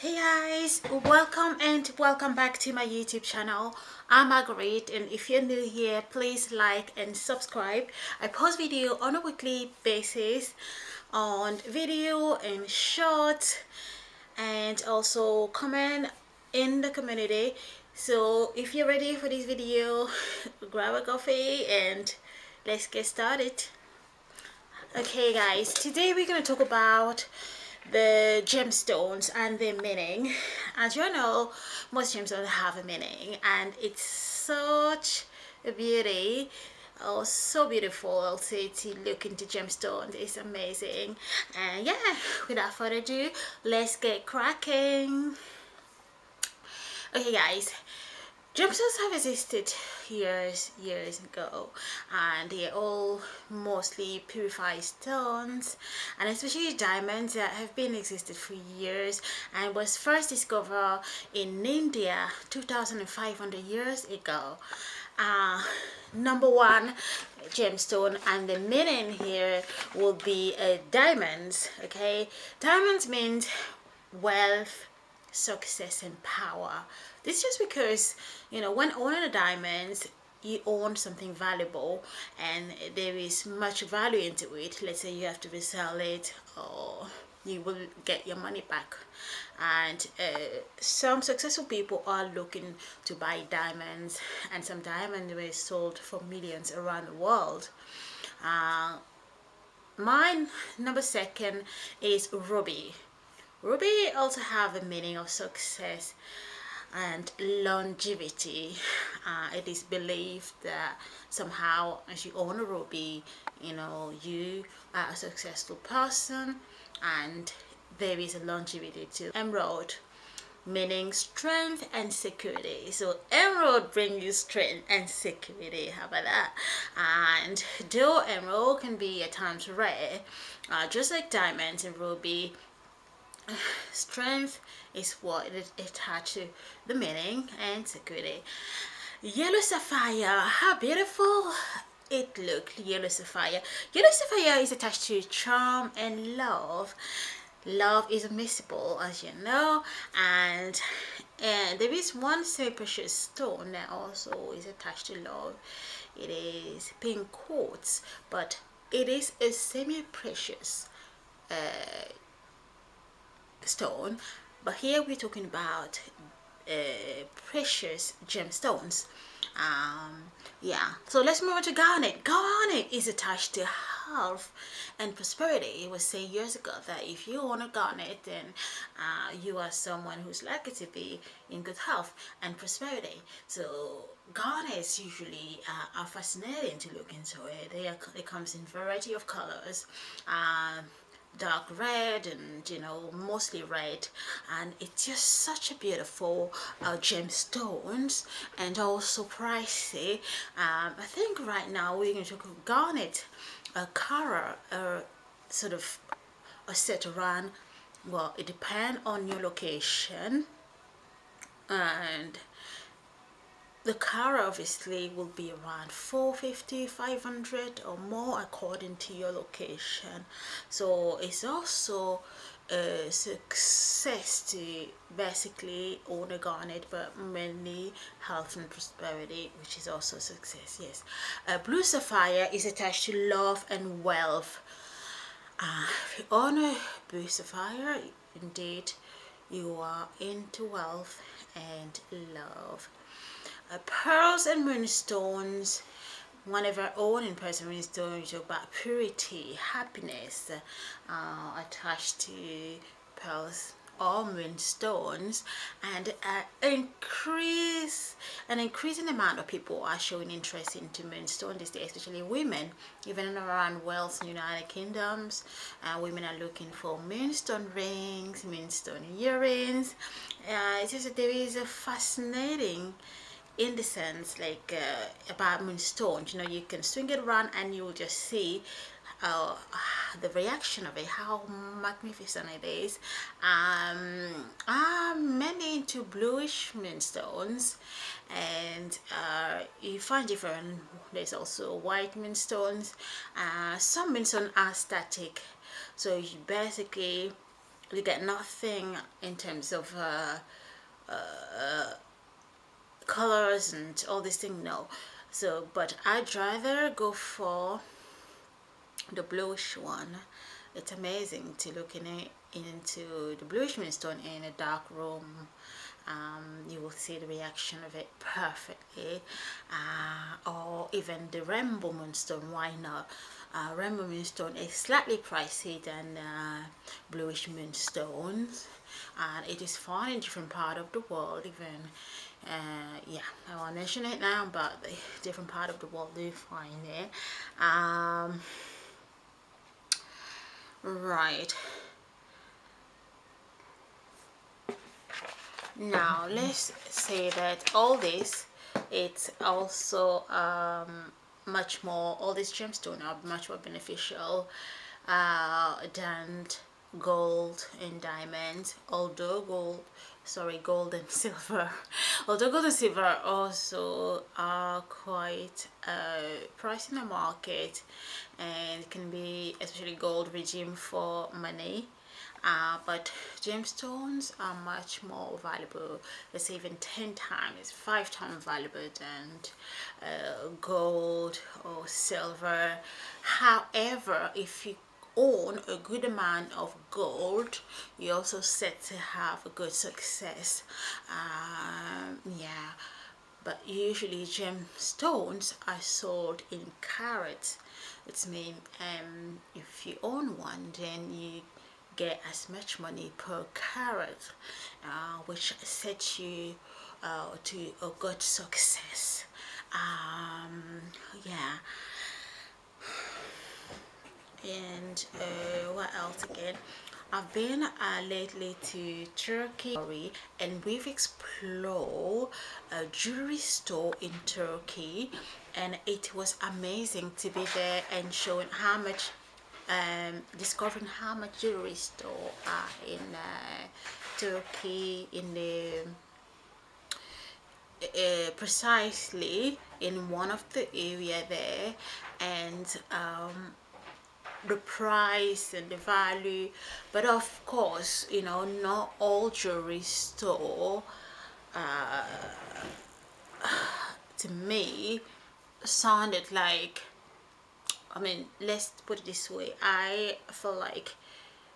Hey guys, welcome back to my YouTube channel. I'm Margaret, and if you're new here, please like and subscribe. I post video on a weekly basis on video and shorts, and also comment in the community. So if you're ready for this video, grab a coffee and let's get started. Okay guys, today we're going to talk about the gemstones and their meaning. As you know, most gemstones have a meaning, and it's such a beauty. Oh, so beautiful. I'll say to look into gemstones. It's amazing. And yeah, without further ado, let's get cracking. Okay guys, gemstones have existed years ago, and they're all mostly purified stones, and especially diamonds that have been existed for years and was first discovered in India 2,500 years ago. Number one gemstone, and the meaning here will be diamonds. Okay, diamonds means wealth, success, and power. This is just because, when owning a diamond, you own something valuable and there is much value into it. Let's say you have to resell it, or you will get your money back. And some successful people are looking to buy diamonds, and some diamonds were sold for millions around the world. Mine number second is ruby. Ruby also have a meaning of success and longevity. It is believed that somehow, as you own a ruby, you are a successful person, and there is a longevity to emerald, meaning strength and security. So emerald brings you strength and security. How about that? And though emerald can be at times rare, just like diamonds and ruby, strength is what is attached to the meaning and security. Yellow sapphire, how beautiful it looked. Yellow sapphire is attached to charm and love. Love is admissible, as you know, and there is one semi-precious stone that also is attached to love. It is pink quartz, but it is a semi-precious stone. But here we're talking about precious gemstones. Yeah, so let's move on to garnet. Garnet is attached to health and prosperity. It was said years ago that if you own a garnet, then you are someone who's likely to be in good health and prosperity. So garnets usually are fascinating to look into. It comes in variety of colors. Dark red, and mostly red, and it's just such a beautiful gemstones, and also pricey. I think right now we're going to talk about garnet, a carat, sort of a set around, well, it depends on your location, and the car obviously will be around 450, 500 or more according to your location. So it's also a success to basically own a garnet, but mainly health and prosperity, which is also a success. Yes, blue sapphire is attached to love and wealth. If you own a blue sapphire, indeed you are into wealth and love. Pearls and moonstones, one of our own in person moonstone, talk about purity, happiness, attached to pearls or moonstones, and an increasing amount of people are showing interest into moonstone these days, especially women. Even around Wales and United Kingdoms, women are looking for moonstone rings, moonstone earrings. It's just that there is a fascinating in the sense, like about moonstones, you can swing it around and you will just see the reaction of it, how magnificent it is. I'm mainly into bluish moonstones, and you find different. There's also white moonstones. Some moonstones are static, so you basically you get nothing in terms of colors and all these things, no. So but I'd rather go for the bluish one. It's amazing to look in it, into the bluish moonstone in a dark room. You will see the reaction of it perfectly. Or even the rainbow moonstone, why not? Rainbow moonstone is slightly pricey than bluish moonstones, and it is found in different part of the world. Even yeah, I won't mention it now, but the different part of the world do find it. Right, now let's say that all this, it's also much more, all these gemstones are much more beneficial than gold and diamonds. Although gold and silver, although gold and silver also are quite priced in the market, and can be, especially gold, regime for money. But gemstones are much more valuable, let's say even 10 times, 5 times valuable than gold or silver. However, if you own a good amount of gold, you also set to have a good success. Yeah, but usually gemstones are sold in carats. It's mean if you own one, then you get as much money per carat, which sets you to a good success. Yeah. And what else again? I've been lately to Turkey, and we've explored a jewelry store in Turkey, and it was amazing to be there and showing how much discovering how much jewelry store are in Turkey, in the precisely in one of the area there, and the price and the value. But of course, you know, not all jewelry store to me sounded like, I mean, let's put it this way, I feel like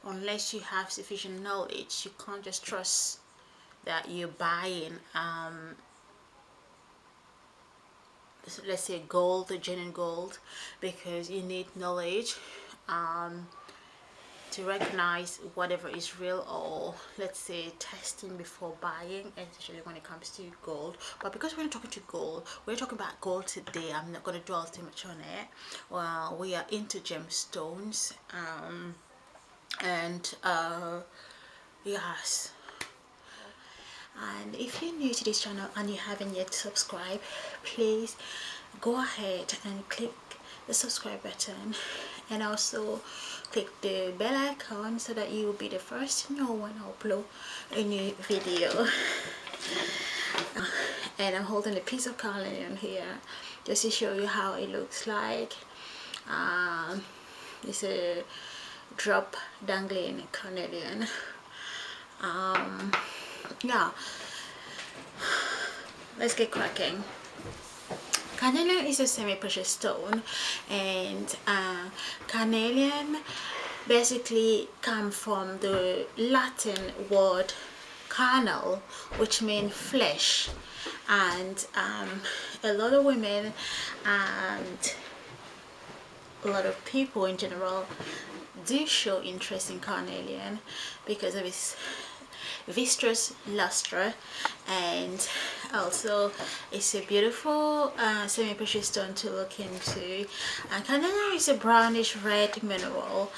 unless you have sufficient knowledge, you can't just trust that you're buying let's say gold, genuine gold, because you need knowledge to recognize whatever is real, or let's say testing before buying, especially when it comes to gold. But because we're not talking to gold, we're talking about gold today, I'm not going to dwell too much on it. Well, we are into gemstones, and yes. And if you're new to this channel and you haven't yet subscribed, please go ahead and click the subscribe button, and also click the bell icon so that you will be the first to know when I upload a new video. And I'm holding a piece of carnelian here just to show you how it looks like. It's a drop dangling carnelian. Yeah, let's get cracking. Carnelian is a semi-precious stone, and carnelian basically come from the Latin word carnal, which means flesh, and a lot of women and a lot of people in general do show interest in carnelian because of its viscous luster, and also it's a beautiful semi-precious stone to look into. Carnelian is a brownish red mineral,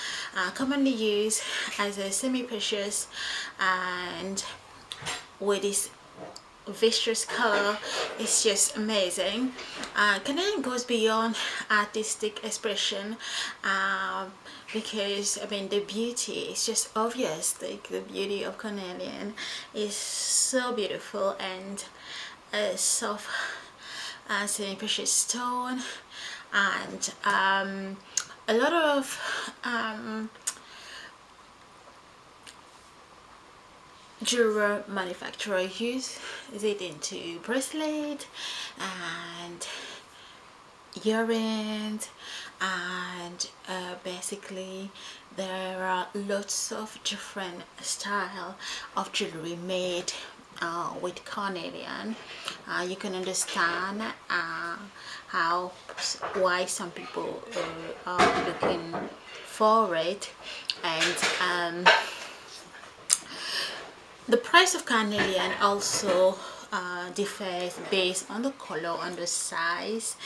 commonly used as a semi-precious, and with its viscous color, it's just amazing. Carnelian goes beyond artistic expression, because I mean the beauty is just obvious. Like the beauty of carnelian is so beautiful, and a soft semi-precious stone, and a lot of jewelry manufacturer use it into bracelet and earrings, and basically there are lots of different style of jewelry made with carnelian. You can understand how why some people are looking for it. And the price of carnelian also differs based on the color and the size,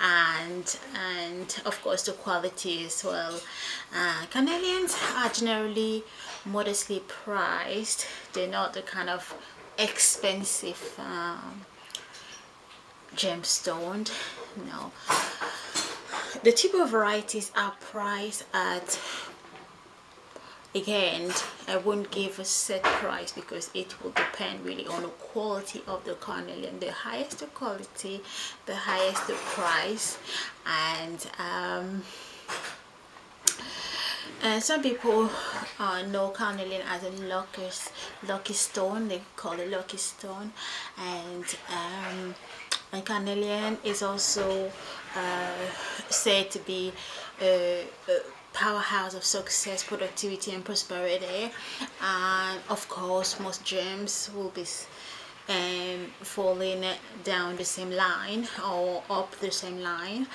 and of course the quality as well. Carnelians are generally modestly priced. They're not the kind of expensive gemstone. No, the cheaper varieties are priced at, again, I won't give a set price because it will depend really on the quality of the carnelian. The highest the quality, the highest the price. And some people know carnelian as a lucky stone. They call it lucky stone. And carnelian is also said to be a powerhouse of success, productivity, and prosperity. And of course, most gems will be falling down the same line or up the same line.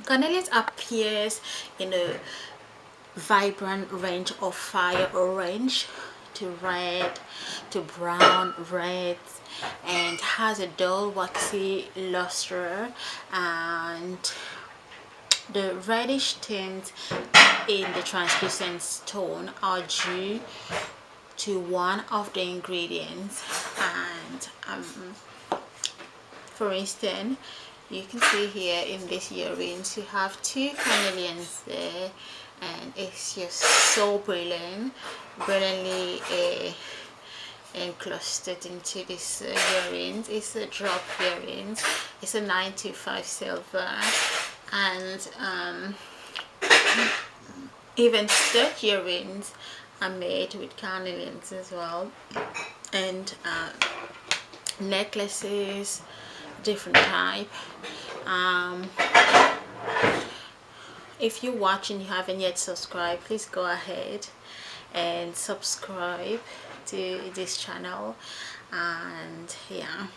Carnelian appears in a vibrant range of fire orange to red to brown red, and has a dull waxy luster, and the reddish tint in the translucent stone are due to one of the ingredients. And for instance, you can see here in these earrings you have two carnelians there, and it's just so brilliantly encrusted into this earrings. It's a drop earrings. It's a 925 silver, and even stud earrings are made with carnelians as well, and necklaces, different type. If you're watching, you haven't yet subscribed, please go ahead and subscribe to this channel. And yeah,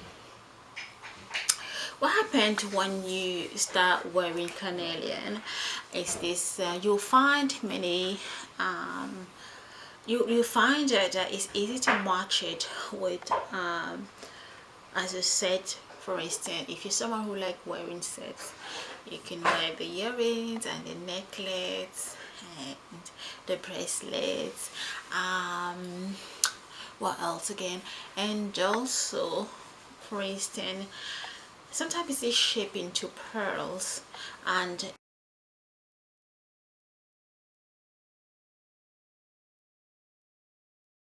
what happened when you start wearing carnelian is this: you'll find many you find that it's easy to match it with as a set. For instance, if you're someone who like wearing sets, you can wear the earrings and the necklace and the bracelets. What else again? And also, for instance, sometimes it's shaped into pearls, and